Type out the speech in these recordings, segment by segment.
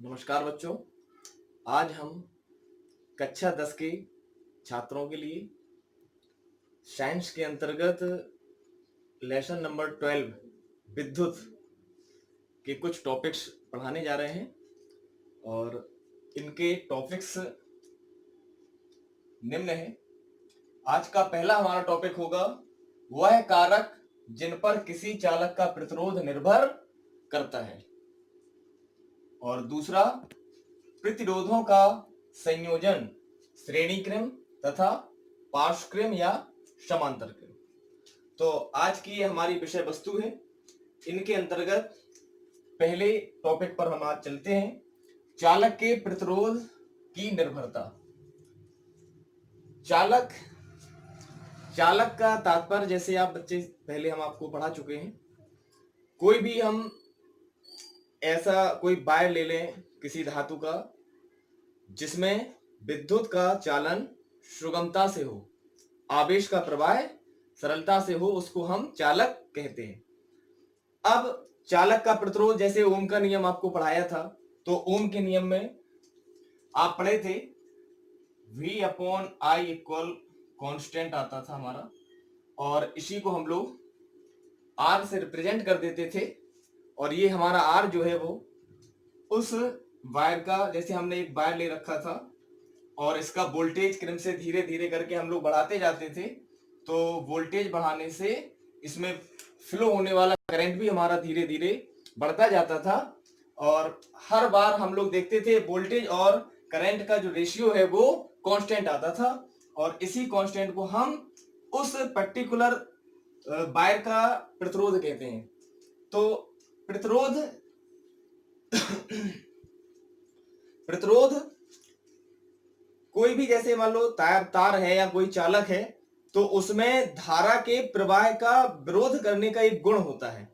नमस्कार बच्चों। आज हम कक्षा 10 के छात्रों के लिए साइंस के अंतर्गत लेसन नंबर 12 विद्युत के कुछ टॉपिक्स पढ़ाने जा रहे हैं और इनके टॉपिक्स निम्न हैं। आज का पहला हमारा टॉपिक होगा वह कारक जिन पर किसी चालक का प्रतिरोध निर्भर करता है, और दूसरा प्रतिरोधों का संयोजन श्रेणी क्रम तथा पार्श्व क्रम या समांतर क्रम। तो आज की हमारी विषय वस्तु है। इनके अंतर्गत पहले टॉपिक पर हम आज चलते हैं, चालक के प्रतिरोध की निर्भरता। चालक का तात्पर्य, जैसे आप बच्चे पहले हम आपको पढ़ा चुके हैं, कोई भी हम ऐसा कोई वायर ले लें किसी धातु का जिसमें विद्युत का चालन सुगमता से हो, आवेश का प्रवाह सरलता से हो, उसको हम चालक कहते हैं। अब चालक का प्रतिरोध, जैसे ओम का नियम आपको पढ़ाया था, तो ओम के नियम में आप पढ़े थे V/I इक्वल कांस्टेंट आता था हमारा, और इसी को हम लोग R से रिप्रेजेंट कर देते थे। और ये हमारा R जो है वो उस वायर का, जैसे हमने एक वायर ले रखा था और इसका वोल्टेज क्रम से धीरे धीरे करके हम लोग बढ़ाते जाते थे, तो वोल्टेज बढ़ाने से इसमें फ्लो होने वाला करंट भी हमारा धीरे धीरे बढ़ता जाता था। और हर बार हम लोग देखते थे वोल्टेज और करंट का जो रेशियो है वो कांस्टेंट आता था, और इसी कांस्टेंट को हम उस पर्टिकुलर वायर का प्रतिरोध कहते हैं। तो प्रतिरोध कोई भी, जैसे मान लो तार है या कोई चालक है, तो उसमें धारा के प्रवाह का विरोध करने का एक गुण होता है।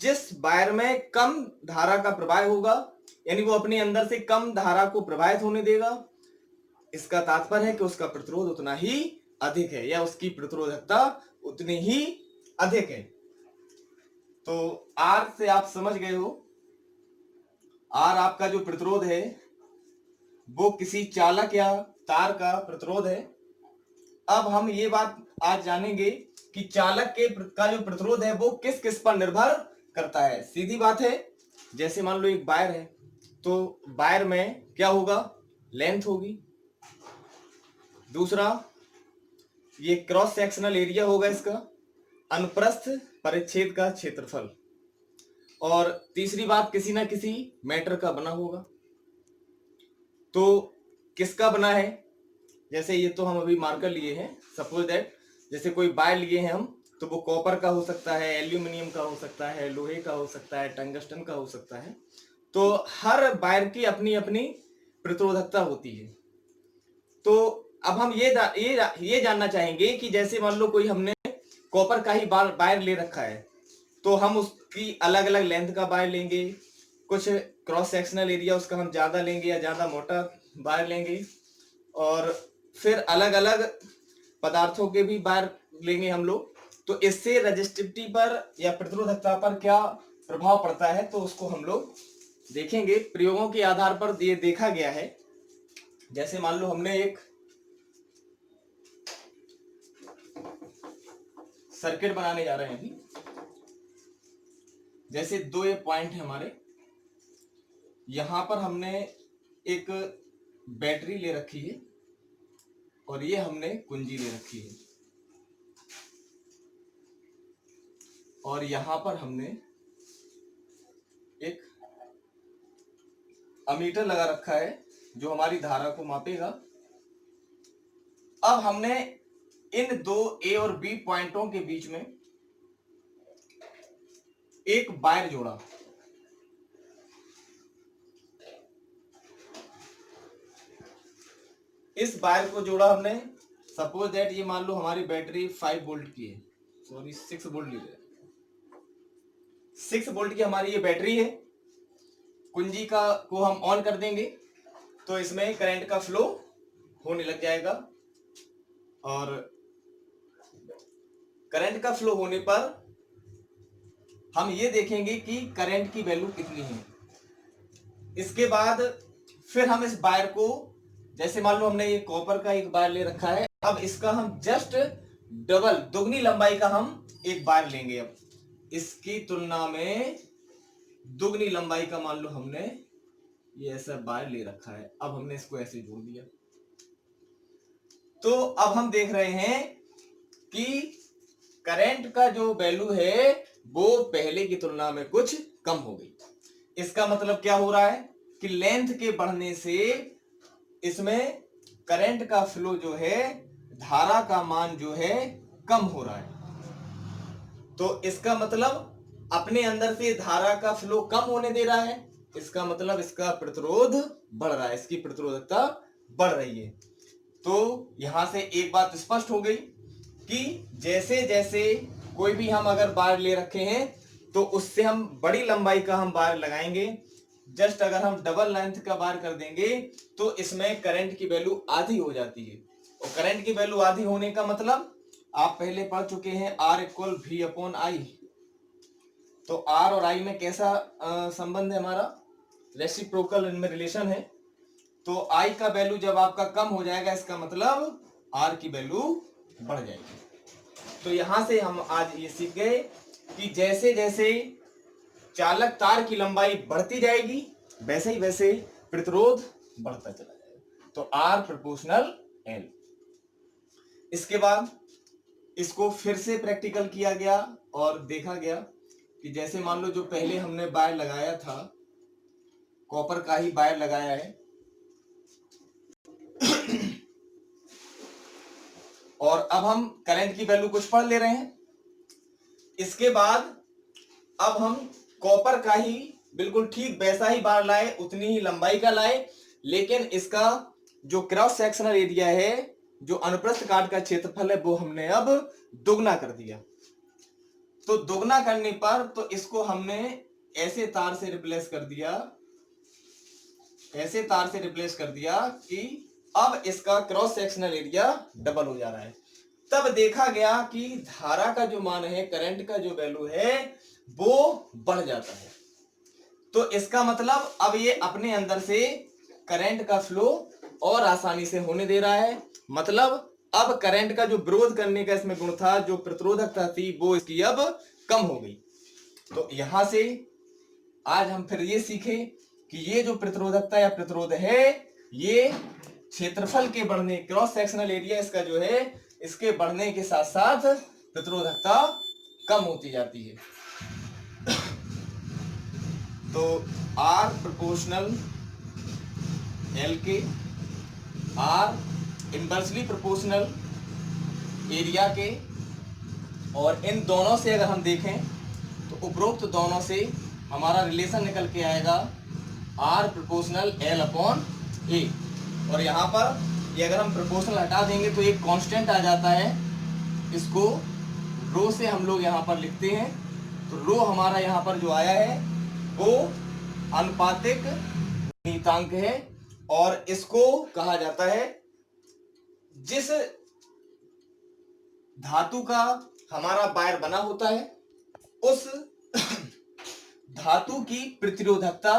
जिस वायर में कम धारा का प्रवाह होगा, यानी वो अपने अंदर से कम धारा को प्रवाहित होने देगा, इसका तात्पर्य है कि उसका प्रतिरोध उतना ही अधिक है या उसकी प्रतिरोधकता उतनी ही अधिक है। तो R से आप समझ गए हो, R आपका जो प्रतिरोध है वो किसी चालक या तार का प्रतिरोध है। अब हम ये बात आज जानेंगे कि चालक का जो प्रतिरोध है वो किस किस पर निर्भर करता है। सीधी बात है, जैसे मान लो एक वायर है, तो वायर में क्या होगा, लेंथ होगी, दूसरा ये क्रॉस सेक्शनल एरिया होगा इसका, अनुप्रस्थ परिच्छेद का क्षेत्रफल, और तीसरी बात किसी ना किसी मैटर का बना होगा। तो किसका बना है, जैसे ये तो हम अभी मार्कर लिए हैं, सपोज दैट जैसे कोई वायर लिए हैं हम, तो वो कॉपर का हो सकता है, एल्यूमिनियम का हो सकता है, लोहे का हो सकता है, टंगस्टन का हो सकता है। तो हर वायर की अपनी अपनी प्रतिरोधकता होती है। तो अब हम ये जानना चाहेंगे कि जैसे मान लो कोई हमने कॉपर का ही वायर ले रखा है, तो हम उसकी अलग अलग लेंथ का वायर लेंगे, कुछ क्रॉस सेक्शनल एरिया उसका हम ज्यादा लेंगे या ज्यादा मोटा वायर लेंगे, और फिर अलग अलग पदार्थों के भी वायर लेंगे हम लोग। तो इससे रेजिस्टिविटी पर या प्रतिरोधकता पर क्या प्रभाव पड़ता है, तो उसको हम लोग देखेंगे। प्रयोगों के आधार पर ये देखा गया है। जैसे मान लो हमने एक सर्किट बनाने जा रहे हैं अभी, जैसे दो ये पॉइंट है हमारे, यहां पर हमने एक बैटरी ले रखी है और ये हमने कुंजी ले रखी है, और यहां पर हमने एक अमीटर लगा रखा है जो हमारी धारा को मापेगा। अब हमने इन दो ए और बी पॉइंटों के बीच में एक वायर जोड़ा। इस वायर को जोड़ा हमने, सपोज दैट ये मान लो हमारी बैटरी 5 वोल्ट की है, सॉरी 6 वोल्ट ली है, 6 वोल्ट की हमारी ये बैटरी है। कुंजी को हम ऑन कर देंगे तो इसमें करंट का फ्लो होने लग जाएगा, और करंट का फ्लो होने पर हम ये देखेंगे कि करंट की वैल्यू कितनी है। इसके बाद फिर हम इस वायर को, जैसे मान लो हमने ये कॉपर का एक वायर ले रखा है, अब इसका हम जस्ट डबल दुगनी लंबाई का हम एक वायर लेंगे। अब इसकी तुलना में दुगनी लंबाई का मान लो हमने ये ऐसा वायर ले रखा है, अब हमने इसको ऐसे जोड़ दिया। तो अब हम देख रहे हैं कि करंट का जो वैल्यू है वो पहले की तुलना में कुछ कम हो गई। इसका मतलब क्या हो रहा है कि लेंथ के बढ़ने से इसमें करंट का फ्लो जो है, धारा का मान जो है कम हो रहा है। तो इसका मतलब अपने अंदर से धारा का फ्लो कम होने दे रहा है, इसका मतलब इसका प्रतिरोध बढ़ रहा है, इसकी प्रतिरोधकता बढ़ रही है। तो यहां से एक बात स्पष्ट हो गई कि जैसे जैसे कोई भी हम अगर वायर ले रखे हैं तो उससे हम बड़ी लंबाई का हम वायर लगाएंगे। जस्ट अगर हम डबल लेंथ का वायर कर देंगे तो इसमें करंट की वैल्यू आधी हो जाती है। और करंट की वैल्यू आधी होने का मतलब आप पहले पढ़ चुके हैं, R equal V upon I। तो R और I में कैसा संबंध है हमारा, रेसिप्रोकल इनमें रिलेशन है। तो I का वैल्यू जब आपका कम हो जाएगा इसका मतलब R की वैल्यू बढ़ जाएगी। तो यहां से हम आज ये सीख गए कि जैसे जैसे चालक तार की लंबाई बढ़ती जाएगी वैसे ही वैसे प्रतिरोध बढ़ता चला जाएगा। तो R प्रोपोर्शनल L। इसके बाद इसको फिर से प्रैक्टिकल किया गया और देखा गया कि जैसे मान लो जो पहले हमने वायर लगाया था, कॉपर का ही वायर लगाया है, और अब हम करंट की वैल्यू कुछ पढ़ ले रहे हैं। इसके बाद अब हम कॉपर का ही बिल्कुल ठीक वैसा ही वायर लाए, उतनी ही लंबाई का लाए, लेकिन इसका जो क्रॉस सेक्शनल एरिया है, जो अनुप्रस्थ काट का क्षेत्रफल है, वो हमने अब दुगना कर दिया। तो दुगना करने पर तो इसको हमने ऐसे तार से रिप्लेस कर दिया, ऐसे तार से रिप्लेस कर दिया कि अब इसका क्रॉस सेक्शनल एरिया डबल हो जा रहा है। तब देखा गया कि धारा का जो मान है, करंट का जो वैल्यू है वो बढ़ जाता है। तो इसका मतलब अब ये अपने अंदर से करंट का फ्लो और आसानी से होने दे रहा है। मतलब अब करंट का जो विरोध करने का इसमें गुण था, जो प्रतिरोधकता थी, वो इसकी अब कम हो गई। तो यहां से आज हम फिर ये सीखे कि ये जो प्रतिरोधकता या प्रतिरोध है, ये क्षेत्रफल के बढ़ने, क्रॉस सेक्शनल एरिया इसका जो है, इसके बढ़ने के साथ साथ प्रतिरोधकता कम होती जाती है। तो R प्रोपोर्शनल L के, R इनवर्सली प्रोपोर्शनल एरिया के, और इन दोनों से अगर हम देखें तो उपरोक्त दोनों से हमारा रिलेशन निकल के आएगा R proportional L upon A। और यहाँ पर ये अगर हम प्रोपोर्शनल हटा देंगे तो एक कांस्टेंट आ जाता है, इसको रो से हम लोग यहाँ पर लिखते हैं। तो रो हमारा यहाँ पर जो आया है वो अनुपातिक नियतांक है, और इसको कहा जाता है जिस धातु का हमारा वायर बना होता है उस धातु की प्रतिरोधकता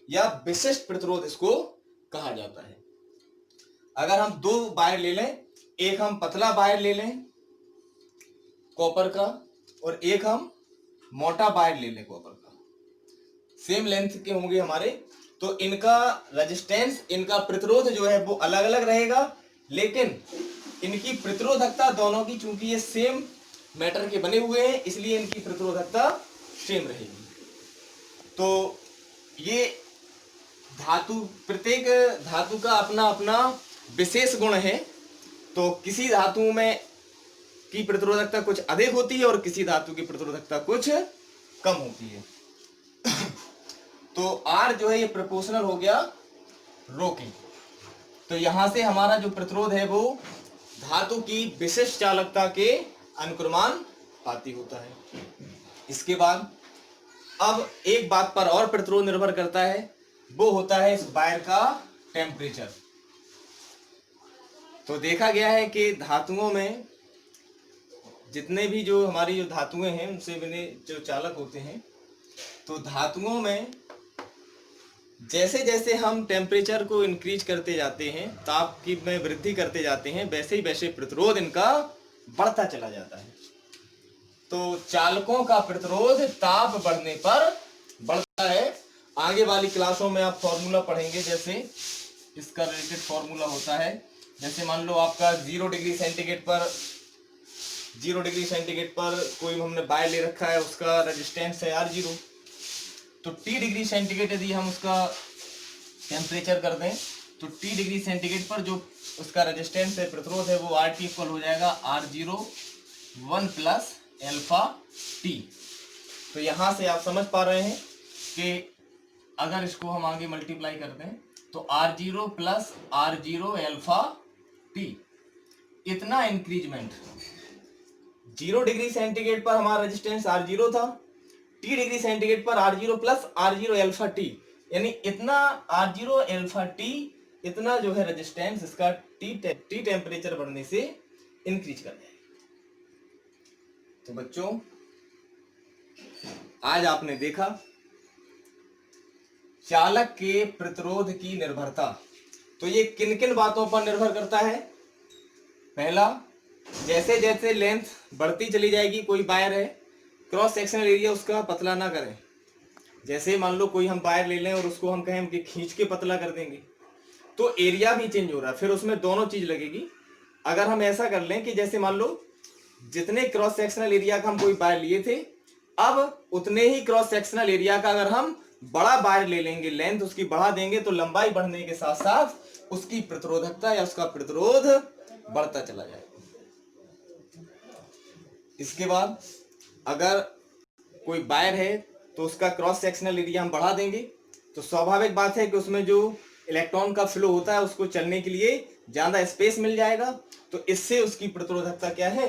या विशिष्ट प्रतिरोध इसको कहा जाता है। अगर हम दो वायर ले लें, एक हम पतला वायर ले लें कॉपर का, और एक हम मोटा वायर ले लें कॉपर का, सेम लेंथ के होंगे हमारे, तो इनका रेजिस्टेंस, इनका प्रतिरोध जो है वो अलग अलग रहेगा, लेकिन इनकी प्रतिरोधकता दोनों की, चूंकि ये सेम मैटर के बने हुए हैं, इसलिए इनकी प्रतिरोधकता सेम रहेगी। तो ये धातु, प्रत्येक धातु का अपना अपना विशेष गुण है। तो किसी धातु में की प्रतिरोधकता कुछ अधिक होती है और किसी धातु की प्रतिरोधकता कुछ कम होती है। तो R जो है ये प्रोपोर्शनल हो गया रो की। तो यहां से हमारा जो प्रतिरोध है वो धातु की विशिष्ट चालकता के अनुक्रमानुपाती होता है। इसके बाद अब एक बात पर और प्रतिरोध निर्भर करता है, वो होता है इस वायर का टेम्परेचर। तो देखा गया है कि धातुओं में जितने भी जो हमारी जो धातुएं हैं उनसे बने जो चालक होते हैं, तो धातुओं में जैसे जैसे हम टेम्परेचर को इंक्रीज करते जाते हैं, ताप की में वृद्धि करते जाते हैं, वैसे ही वैसे प्रतिरोध इनका बढ़ता चला जाता है। तो चालकों का प्रतिरोध ताप बढ़ने पर बढ़ता है। आगे वाली क्लासों में आप फॉर्मूला पढ़ेंगे, जैसे इसका रिलेटेड फॉर्मूला होता है। जैसे मान लो आपका 0 डिग्री सेंटीग्रेड पर कोई हमने वायर ले रखा है, उसका रेजिस्टेंस है R0। तो T डिग्री सेंटीग्रेड यदि हम उसका टेम्परेचर कर दें तो T डिग्री सेंटीग्रेड पर जो उसका रेजिस्टेंस है, प्रतिरोध है, वो RT इक्वल हो जाएगा R0 1 प्लस एल्फा T। तो यहां से आप समझ पा रहे हैं कि अगर इसको हम आगे मल्टीप्लाई कर दें तो R0 plus R0 alpha T, इतना इंक्रीजमेंट। 0 डिग्री सेंटीग्रेड पर हमारा रेजिस्टेंस R0 था, T डिग्री सेंटीग्रेड पर R0 plus R0 alpha T, यानी इतना R0 एल्फा T, इतना जो है रेजिस्टेंस इसका T टेम्परेचर बढ़ने से इंक्रीज कर जाएगा। तो बच्चों, आज आपने देखा चालक के प्रतिरोध की निर्भरता। तो ये किन किन बातों पर निर्भर करता है? पहला, जैसे जैसे लेंथ बढ़ती चली जाएगी, कोई वायर है, क्रॉस सेक्शनल एरिया उसका पतला ना करें। जैसे मान लो कोई हम वायर ले लें और उसको हम कहें कि खींच के पतला कर देंगे, तो एरिया भी चेंज हो रहा है, फिर उसमें दोनों चीज लगेगी। अगर हम ऐसा कर लें कि जैसे मान लो जितने क्रॉस सेक्शनल एरिया का हम कोई वायर लिए थे, अब उतने ही क्रॉस सेक्शनल एरिया का अगर हम बड़ा वायर ले लेंगे, लेंथ उसकी बढ़ा देंगे, तो लंबाई बढ़ने के साथ साथ उसकी प्रतिरोधकता या उसका प्रतिरोध बढ़ता चला जाएगा। इसके बाद अगर कोई वायर है तो उसका क्रॉस सेक्शनल एरिया हम बढ़ा देंगे, तो स्वाभाविक बात है कि उसमें जो इलेक्ट्रॉन का फ्लो होता है उसको चलने के लिए ज्यादा स्पेस मिल जाएगा। तो इससे उसकी प्रतिरोधकता क्या है,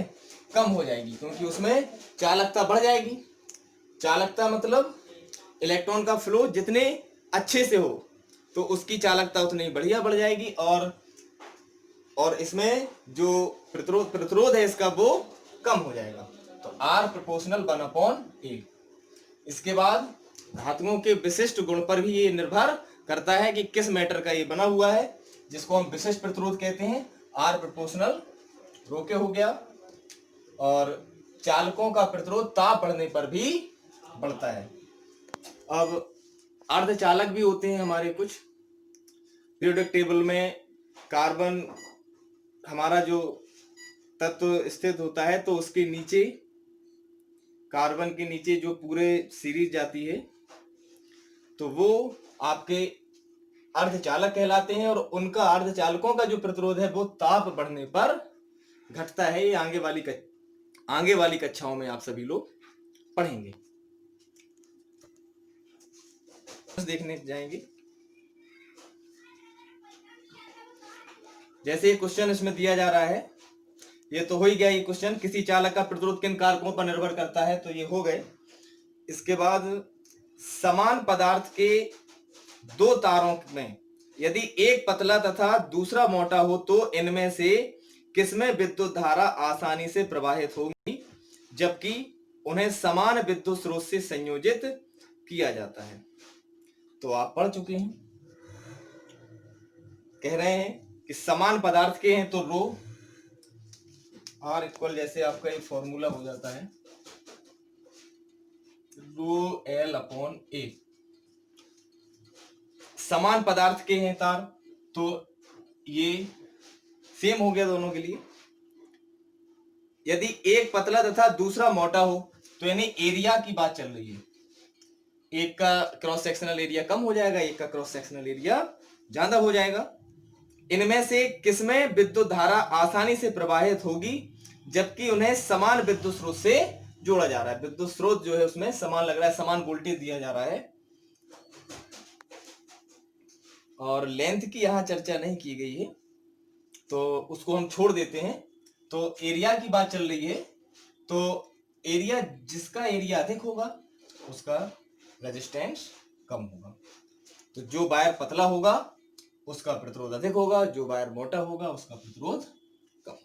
कम हो जाएगी, क्योंकि उसमें चालकता बढ़ जाएगी। चालकता मतलब इलेक्ट्रॉन का फ्लो जितने अच्छे से हो तो उसकी चालकता उतनी बढ़िया बढ़ जाएगी, और इसमें जो प्रतिरोध है इसका वो कम हो जाएगा। तो R प्रोपोर्शनल 1/A। इसके बाद धातुओं के विशिष्ट गुण पर भी ये निर्भर करता है कि किस मैटर का ये बना हुआ है, जिसको हम विशिष्ट प्रतिरोध कहते हैं। R प्रोपोर्शनल रो के हो गया। और चालकों का प्रतिरोध ताप बढ़ने पर भी बढ़ता है। अब अर्धचालक भी होते हैं हमारे कुछ। पीरियोडिक टेबल में कार्बन हमारा जो तत्व स्थित होता है, तो उसके नीचे, कार्बन के नीचे जो पूरे सीरीज जाती है, तो वो आपके अर्धचालक कहलाते हैं। और उनका, अर्धचालकों का जो प्रतिरोध है वो ताप बढ़ने पर घटता है। ये आगे वाली कक्षाओं में आप सभी लोग पढ़ेंगे, देखने जाएंगे। जैसे ये क्वेश्चन इसमें दिया जा रहा है, ये तो हो ही गया ये क्वेश्चन, किसी चालक का प्रतिरोध किन कारकों पर निर्भर करता है, तो ये हो गए। इसके बाद समान पदार्थ के दो तारों में यदि एक पतला तथा दूसरा मोटा हो तो इनमें से किसमें विद्युत धारा आसानी से प्रवाहित होगी, जबकि उन्हें समान विद्युत स्रोत से संयोजित किया जाता है। तो आप पढ़ चुके हैं, कह रहे हैं कि समान पदार्थ के हैं तो रो R इक्वल, जैसे आपका एक फॉर्मूला हो जाता है रो L/A। समान पदार्थ के हैं तार, तो ये सेम हो गया दोनों के लिए। यदि एक पतला तथा दूसरा मोटा हो, तो यानी एरिया की बात चल रही है, एक का क्रॉस सेक्शनल एरिया कम हो जाएगा, एक का क्रॉस सेक्शनल एरिया ज्यादा हो जाएगा। इनमें से किसमें विद्युत धारा आसानी से प्रवाहित होगी, जबकि उन्हें समान विद्युत स्रोत से जोड़ा जा रहा है। विद्युत स्रोत जो है उसमें समान लग रहा है, समान वोल्टेज दिया जा रहा है। और लेंथ की यहां चर्चा नहीं की गई है, तो उसको हम छोड़ देते हैं। तो एरिया की बात चल रही है, तो एरिया, जिसका एरिया अधिक होगा उसका रेजिस्टेंस कम होगा। तो जो वायर पतला होगा उसका प्रतिरोध अधिक होगा, जो वायर मोटा होगा उसका प्रतिरोध कम होगा।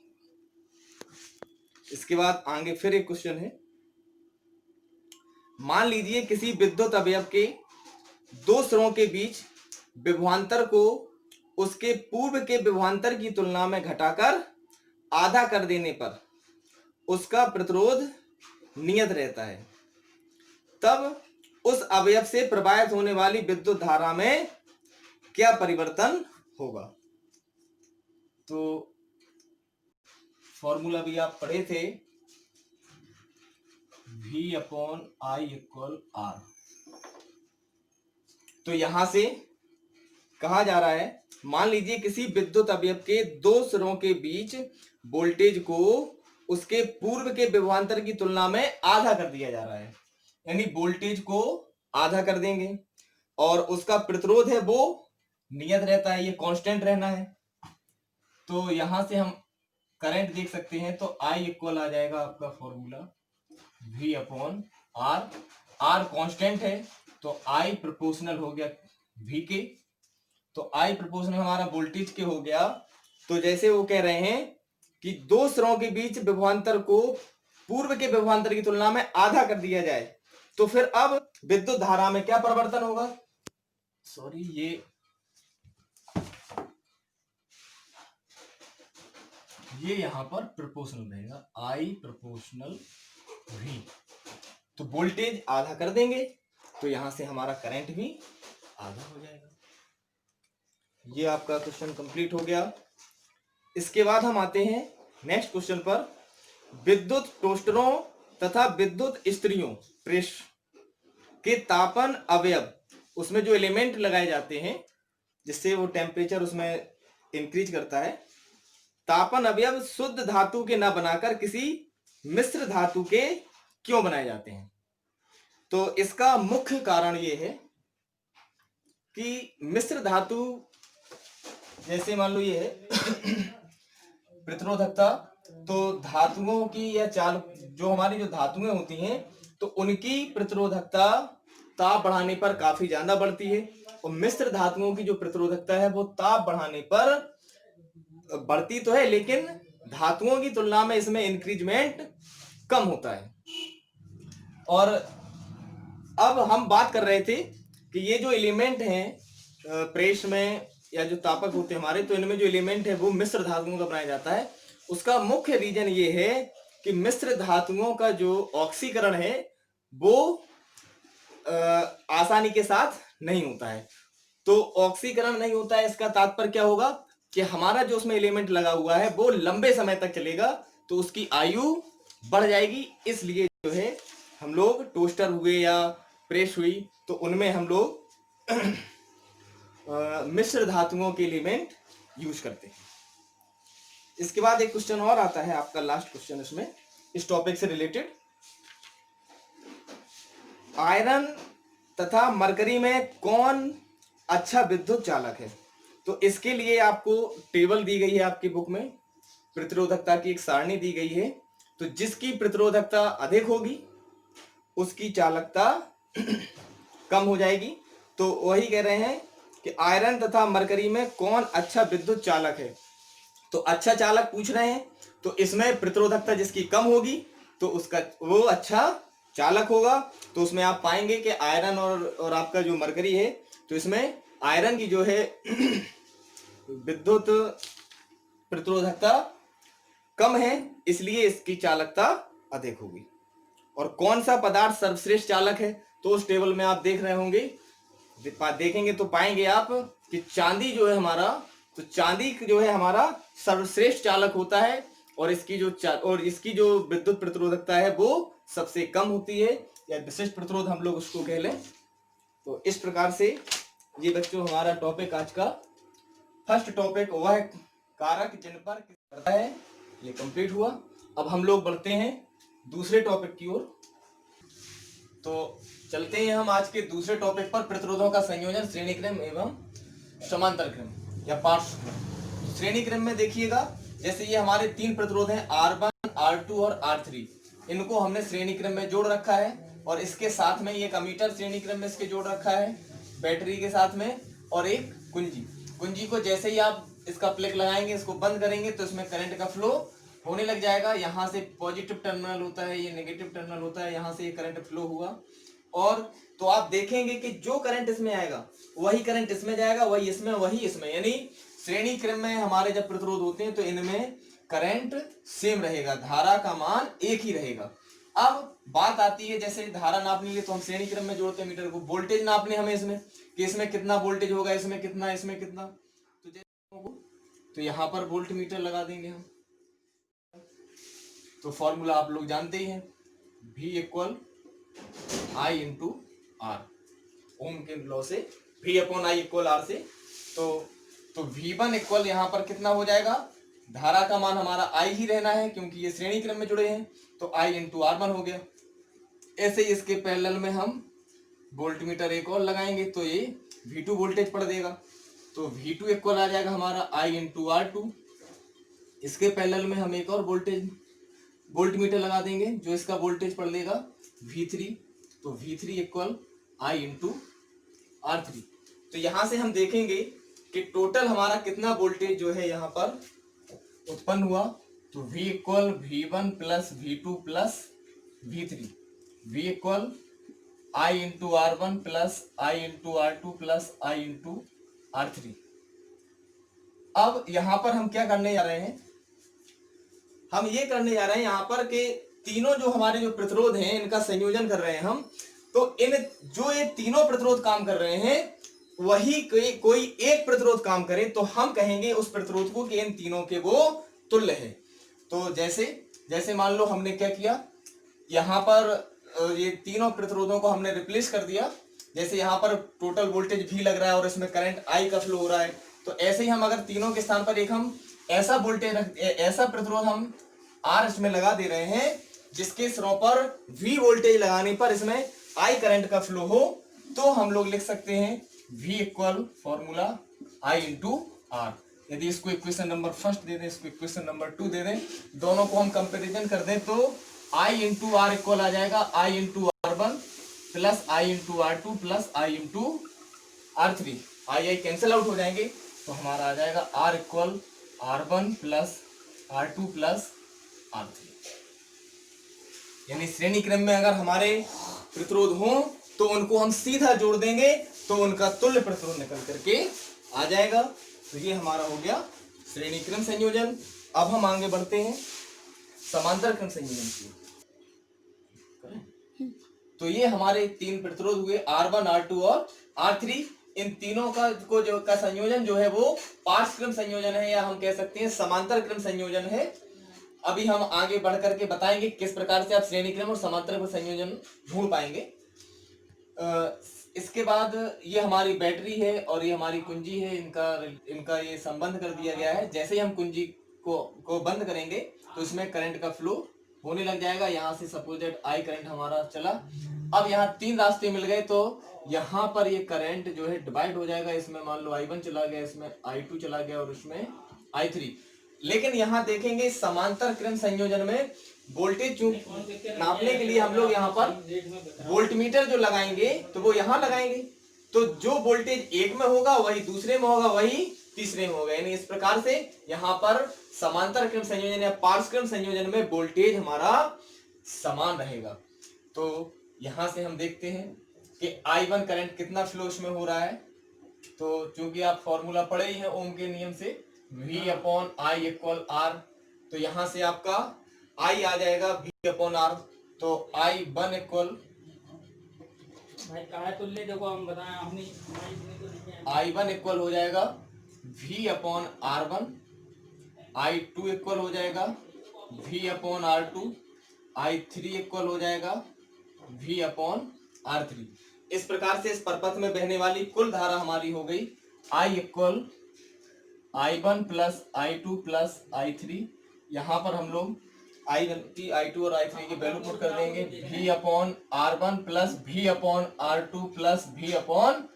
इसके बाद आगे फिर एक क्वेश्चन है। मान लीजिए किसी विद्युत अवयव के दो सिरों के बीच विभवांतर को उसके पूर्व के विभवांतर की तुलना में घटाकर आधा कर देने पर उसका प्रतिरोध नियत रहता है, तब उस अवयव से प्रवाहित होने वाली विद्युत धारा में क्या परिवर्तन होगा। तो फॉर्मूला भी आप पढ़े थे, V/I = R। तो यहां से कहा जा रहा है, मान लीजिए किसी विद्युत अवयव के दो सिरों के बीच वोल्टेज को उसके पूर्व के विभवांतर की तुलना में आधा कर दिया जा रहा है, यानी वोल्टेज को आधा कर देंगे और उसका प्रतिरोध है वो नियत रहता है, ये कांस्टेंट रहना है। तो यहां से हम करंट देख सकते हैं, तो I इक्वल आ जाएगा आपका फॉर्मूला V/R। R कांस्टेंट है तो I प्रोपोर्शनल हो गया V के, तो I प्रोपोर्शनल हमारा वोल्टेज के हो गया। तो जैसे वो कह रहे हैं कि दो सिरों के बीच विभवांतर को पूर्व के विभवांतर की तुलना में आधा कर दिया जाए, तो फिर अब विद्युत धारा में क्या परिवर्तन होगा। सॉरी, ये यहां पर प्रोपोर्शनल रहेगा, I प्रोपोर्शनल V। तो वोल्टेज आधा कर देंगे तो यहां से हमारा करंट भी आधा हो जाएगा। ये आपका क्वेश्चन कंप्लीट हो गया। इसके बाद हम आते हैं नेक्स्ट क्वेश्चन पर। विद्युत टोस्टरों तथा विद्युत इस्त्रियों प्रेस के तापन अवयव, उसमें जो एलिमेंट लगाए जाते हैं जिससे वो टेम्परेचर उसमें इंक्रीज करता है, तापन अवयव शुद्ध धातु के न बनाकर किसी मिश्र धातु के क्यों बनाए जाते हैं। तो इसका मुख्य कारण ये है कि मिश्र धातु, जैसे मान लो ये है प्रतिरोधकता, तो धातुओं की या चाल जो हमारी जो धातुएं होती हैं तो उनकी प्रतिरोधकता ताप बढ़ाने पर काफी ज्यादा बढ़ती है, और मिश्र धातुओं की जो प्रतिरोधकता है वो ताप बढ़ाने पर बढ़ती तो है लेकिन धातुओं की तुलना में इसमें इंक्रीजमेंट कम होता है। और अब हम बात कर रहे थे कि ये जो एलिमेंट हैं प्रेस में या जो तापक होते हैं हमारे, तो इनमें जो एलिमेंट है वो मिश्र धातुओं का बनाया जाता है। उसका मुख्य रीजन ये है कि मिश्र धातुओं का जो ऑक्सीकरण है वो आसानी के साथ नहीं होता है। तो ऑक्सीकरण नहीं होता है, इसका तात्पर्य क्या होगा कि हमारा जो उसमें एलिमेंट लगा हुआ है वो लंबे समय तक चलेगा, तो उसकी आयु बढ़ जाएगी। इसलिए जो है हम लोग टोस्टर हुए या प्रेस हुई तो उनमें हम लोग मिश्र धातुओं के एलिमेंट यूज करते हैं। इसके बाद एक क्वेश्चन और आता है, आपका लास्ट क्वेश्चन इसमें इस टॉपिक से रिलेटेड। आयरन तथा मरकरी में कौन अच्छा विद्युत चालक है। तो इसके लिए आपको टेबल दी गई है आपकी बुक में, प्रतिरोधकता की एक सारणी दी गई है। तो जिसकी प्रतिरोधकता अधिक होगी उसकी चालकता कम हो जाएगी। तो वही कह रहे हैं कि आयरन तथा मरकरी में कौन अच्छा विद्युत चालक है। तो अच्छा चालक पूछ रहे हैं, तो इसमें प्रतिरोधकता जिसकी कम होगी तो उसका वो अच्छा चालक होगा। तो उसमें आप पाएंगे कि आयरन और आपका जो मरकरी है, तो इसमें आयरन की जो है विद्युत प्रतिरोधकता कम है, इसलिए इसकी चालकता अधिक होगी। और कौन सा पदार्थ सर्वश्रेष्ठ चालक है, तो उस टेबल में आप देख रहे होंगे, देखेंगे तो पाएंगे आप कि चांदी जो है हमारा, तो चांदी जो है हमारा सर्वश्रेष्ठ चालक होता है, और इसकी जो विद्युत प्रतिरोधकता है वो सबसे कम होती है, या विशिष्ट प्रतिरोध हम लोग उसको कह लें। तो इस प्रकार से ये बच्चों हमारा टॉपिक आज का फर्स्ट टॉपिक वह कारक जिन पर करता है ये कंप्लीट हुआ। अब हम लोग बढ़ते हैं दूसरे टॉपिक की ओर। तो चलते हैं हम आज के दूसरे टॉपिक पर, प्रतिरोधों का संयोजन, श्रेणी क्रम एवं समांतर क्रम या पार्श्व क्रम। श्रेणी क्रम में देखिएगा, जैसे ये हमारे तीन प्रतिरोध हैं R1, R2 और R3, इनको हमने श्रेणी क्रम में जोड़ रखा है, और इसके साथ में एक अमीटर श्रेणी क्रम में इसके जोड़ रखा है बैटरी के साथ में, और एक कुंजी को जैसे ही आप इसका प्लग लगाएंगे, इसको बंद करेंगे, तो इसमें करंट का फ्लो होने लग जाएगा। यहाँ से पॉजिटिव टर्मिनल होता है, ये नेगेटिव टर्मिनल होता है, यहाँ से ये करंट फ्लो हुआ, और तो आप देखेंगे कि जो करंट इसमें आएगा वही करंट इसमें जाएगा, वही इसमें, यानी श्रेणी क्रम में हमारे जब प्रतिरोध होते हैं तो इनमें करंट सेम रहेगा, धारा का मान एक ही रहेगा। अब बात आती है जैसे धारा नापने के लिए तो हम श्रेणी क्रम में जोड़ते हैं मीटर को, वोल्टेज नापने हमें इसमें कि इसमें कितना वोल्टेज होगा, इसमें कितना, तो यहाँ पर वोल्ट मीटर लगा देंगे हम। तो फॉर्मूला आप लोग जानते ही हैं, V equal I into R, Ohm के लॉ से V upon I equal R से। तो V1 इक्वल यहाँ पर कितना हो जाएगा, धारा का मान हमारा I ही रहना है क्योंकि ये श्रेणी क्रम में जुड़े हैं, तो I इंटू R1 हो गया। ऐसे ही इसके पैरेलल में हम वोल्ट मीटर एक और लगाएंगे तो ये V2 वोल्टेज पढ़ देगा, तो V2 इक्वल आ जाएगा हमारा I इंटू R2। इसके पैरेलल में हम एक और वोल्ट मीटर लगा देंगे जो इसका वोल्टेज पढ़ लेगा V3, तो V3 equal I into R3। तो यहां से हम देखेंगे कि टोटल हमारा कितना वोल्टेज जो है यहाँ पर उत्पन्न हुआ, तो V equal V1 plus V2 plus V3, V equal I into R1 plus I into R2 plus I into R3। अब यहां पर हम क्या करने जा रहे हैं, हम ये करने जा रहे हैं यहाँ पर कि तीनों जो हमारे जो प्रतिरोध हैं इनका संयोजन कर रहे हैं हम, तो इन जो ये तीनों प्रतिरोध काम कर रहे हैं वही कोई एक प्रतिरोध काम करे तो हम कहेंगे उस प्रतिरोध को कि इन तीनों के वो तुल्य है। तो जैसे मान लो हमने क्या किया, यहाँ पर ये तीनों प्रतिरोधों को हमने रिप्लेस कर दिया, जैसे यहाँ पर टोटल वोल्टेज भी लग रहा है और इसमें करंट I का फ्लो हो रहा है, तो ऐसे ही हम अगर तीनों के स्थान पर एक हम ऐसा प्रतिरोध हम R इसमें लगा दे रहे हैं जिसके सिरों पर V वोल्टेज लगाने पर इसमें I करंट का फ्लो हो, तो हम लोग लिख सकते हैं V equal formula I into R. यदि इसको इक्वेशन नंबर फर्स्ट दे दें, इसको इक्वेशन नंबर 2 दे दें, दोनों को हम कंपैरिजन कर दें तो I इंटू आर इक्वल आ जाएगा I into R1 plus I into R2 plus I into R3। I cancel out हो जाएंगे तो हमारा आ जाएगा R equal R1 plus R2 plus R3। यानी श्रेणी क्रम में अगर हमारे प्रतिरोध हों तो उनको हम सीधा जोड़ देंगे तो उनका तुल्य प्रतिरोध निकल करके आ जाएगा। तो ये हमारा हो गया श्रेणी क्रम संयोजन। अब हम आगे बढ़ते हैं समांतर क्रम संयोजन की। तो ये हमारे तीन प्रतिरोध हुए R1, R2 और R3। इन तीनों का संयोजन जो है वो पार्श्व क्रम संयोजन है, या हम कह सकते हैं समांतर क्रम संयोजन है। अभी हम आगे बढ़ करके बताएंगे किस प्रकार से आप श्रेणी क्रम और समांतर क्रम संयोजन ढूंढ पाएंगे। इसके बाद ये हमारी बैटरी है और ये हमारी कुंजी है, इनका ये संबंध कर दिया गया है। जैसे ही हम कुंजी को बंद करेंगे तो इसमें करंट का फ्लो होने लग जाएगा। यहाँ से सपोज दैट I करंट हमारा चला। अब यहाँ तीन रास्ते मिल गए तो यहाँ पर ये करंट जो है डिवाइड हो जाएगा। इसमें मान लो I1 चला गया, इसमें I2 चला गया और इसमें I3। लेकिन यहाँ देखेंगे समांतर क्रम संयोजन में वोल्टेज नापने के लिए हम लोग यहाँ पर वोल्टमीटर जो लगाएंगे तो वो यहाँ लगाएंगे, तो जो वोल्टेज एक में होगा वही दूसरे में होगा, वही तीसरे में होगा। यानी इस प्रकार से यहाँ पर समांतर क्रम संयोजन या पार्श्व क्रम संयोजन में वोल्टेज हमारा समान रहेगा। तो यहाँ से हम देखते हैं कि I1 करंट कितना फ्लो इसमें हो रहा है। तो चूंकि आप फॉर्मूला पढ़े ही हैं ओम के नियम से, V upon I equal R, तो यहाँ से आपका I आ जाएगा V अपॉन R। तो I1 इक्वल I1 इक्वल हो जाएगा V upon R1, I2 equal हो जाएगा V upon R2, I3 equal हो जाएगा V अपॉन R3। इस प्रकार से इस परपथ में बहने वाली कुल धारा हमारी हो गई I equal I1 plus I2 plus I3। यहाँ पर हम लोग I1, I2 और I3 की वैल्यू पुट कर देंगे। V upon R1 plus V upon R2 plus V upon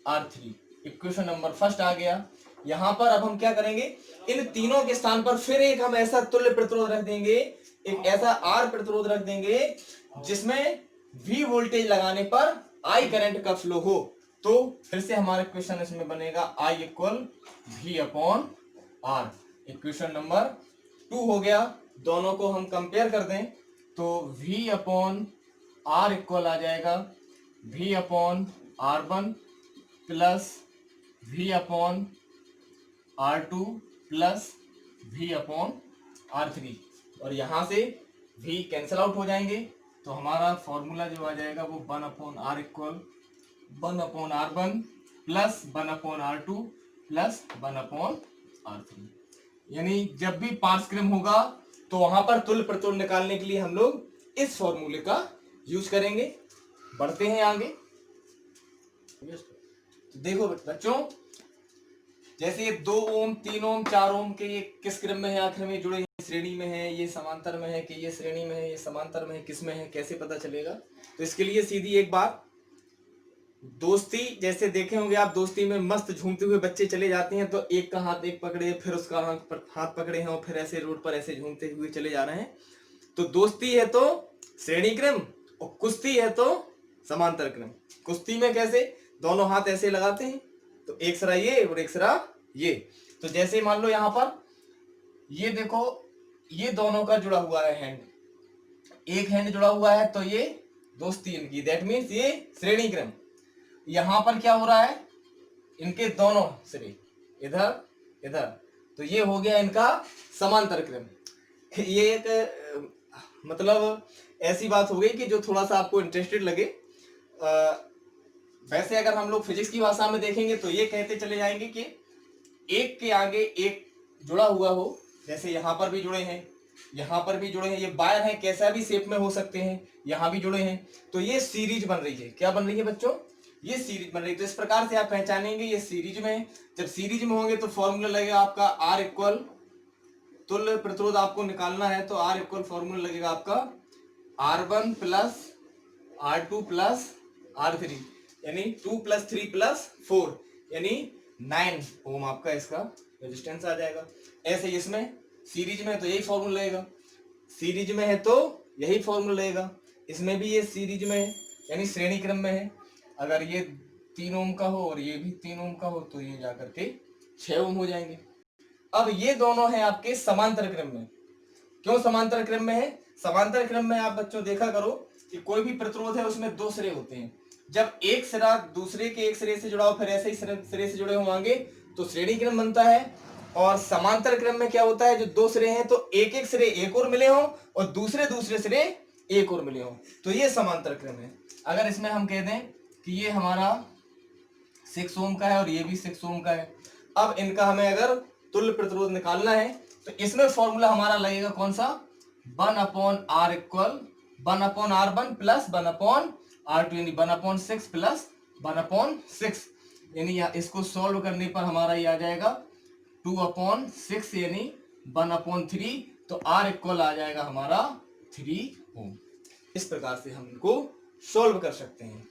R3। Equation number first आ गया। यहाँ पर अब हम क्या करेंगे, इन तीनों के स्थान पर फिर एक हम ऐसा तुल्य प्रतिरोध रख देंगे, एक ऐसा R प्रतिरोध रख देंगे जिसमें V वोल्टेज लगाने पर I करंट का फ्लो हो। तो फिर से हमारा इक्वेशन इसमें बनेगा I equal V upon R। Equation number 2 हो गया। दोनों को हम कंपेयर कर दें तो V अपॉन R इक्वल आ जाएगा V upon R1 plus V upon R2 plus V upon R3, और यहां से V कैंसिल आउट हो जाएंगे, तो हमारा फॉर्मूला जो आ जाएगा वो 1 upon R equal 1 upon R1 plus 1 upon R2 plus 1 upon R3। यानी जब भी पार्श्व होगा तो वहां पर तुल्य प्रतिरोध निकालने के लिए हम लोग इस फॉर्मूले का यूज करेंगे। बढ़ते हैं आगे। तो देखो बच्चों, जैसे ये 2 ओम 3 ओम 4 ओम के ये किस क्रम में है, आखिर में जुड़े हैं, श्रेणी में है, ये समांतर में है कि ये श्रेणी में है, ये समांतर में है, किस में है, कैसे पता चलेगा? तो इसके लिए सीधी एक बात, दोस्ती जैसे देखे होंगे आप, दोस्ती में मस्त झूमते हुए बच्चे चले जाते हैं, तो एक का हाथ एक पकड़े, फिर उसका हाथ पकड़े हैं और फिर ऐसे रोड पर ऐसे झूमते हुए चले जा रहे हैं। तो दोस्ती है तो श्रेणी क्रम और कुश्ती है तो समांतर क्रम। कुश्ती में कैसे दोनों हाथ ऐसे लगाते हैं, तो एक सिरा ये और एक सिरा ये। तो जैसे मान लो यहाँ पर ये देखो, ये दोनों का जुड़ा हुआ है हैंड, एक हैंड जुड़ा हुआ है, तो ये दोस्ती इनकी, दैट मीन्स ये श्रेणी क्रम। यहां पर क्या हो रहा है, इनके दोनों सिरे इधर इधर, तो ये हो गया इनका समांतर क्रम। ये एक मतलब ऐसी बात हो गई कि जो थोड़ा सा आपको इंटरेस्टेड लगे। वैसे अगर हम लोग फिजिक्स की भाषा में देखेंगे तो ये कहते चले जाएंगे कि एक के आगे एक जुड़ा हुआ हो, जैसे यहाँ पर भी जुड़े हैं, यहाँ पर भी जुड़े हैं, ये वायर हैं, कैसा भी शेप में हो सकते हैं, यहाँ भी जुड़े हैं, तो ये सीरीज बन रही है। क्या बन रही है बच्चों? ये सीरीज बन रही है। तो इस प्रकार से आप पहचानेंगे ये सीरीज में है। जब सीरीज में होंगे तो फॉर्मूला लगेगा आपका R इक्वल, तुल्य प्रतिरोध आपको निकालना है तो R इक्वल फॉर्मूला लगेगा आपका R1 plus R2 plus R3, यानी 2 प्लस 3 प्लस 4, यानी 9 ओम आपका इसका रेजिस्टेंस आ जाएगा। ऐसे इसमें सीरीज में है तो यही फॉर्मूला लगेगा, सीरीज में है तो यही फॉर्मूला लगेगा, इसमें भी ये सीरीज में है यानी श्रेणी क्रम में है। अगर ये 3 ओम का हो और ये भी 3 ओम का हो तो ये जाकर के 6 ओम हो जाएंगे। अब ये दोनों हैं आपके समांतर क्रम में। क्यों समांतर क्रम में है? समांतर क्रम में आप बच्चों देखा करो कि कोई भी प्रतिरोध है उसमें 2 सिरे होते हैं। जब एक सिरा दूसरे के एक सिरे से जुड़ा हो, फिर ऐसे ही सिरे से जुड़े होंगे तो श्रेणी क्रम बनता है। और समांतर क्रम में क्या होता है, जो 2 सिरे हैं तो एक एक सिरे एक और मिले हों और दूसरे सिरे एक और मिले हों, तो ये समांतर क्रम है। अगर इसमें हम कह दें कि ये हमारा 6 ओम का है और ये भी 6 ओम का है, अब इनका हमें अगर तुल्य प्रतिरोध निकालना है तो इसमें फॉर्मूला हमारा लगेगा कौन सा, 1 upon R equal 1 upon R1 plus 1 upon R2, यानी 1 अपॉन 6 प्लस 1 अपॉन 6, यानी इसको सॉल्व करने पर हमारा ये आ जाएगा 2 अपॉन 6 यानी 1 अपॉन 3, तो R इक्वल आ जाएगा हमारा 3 ओम। इस प्रकार से हम इनको सॉल्व कर सकते हैं।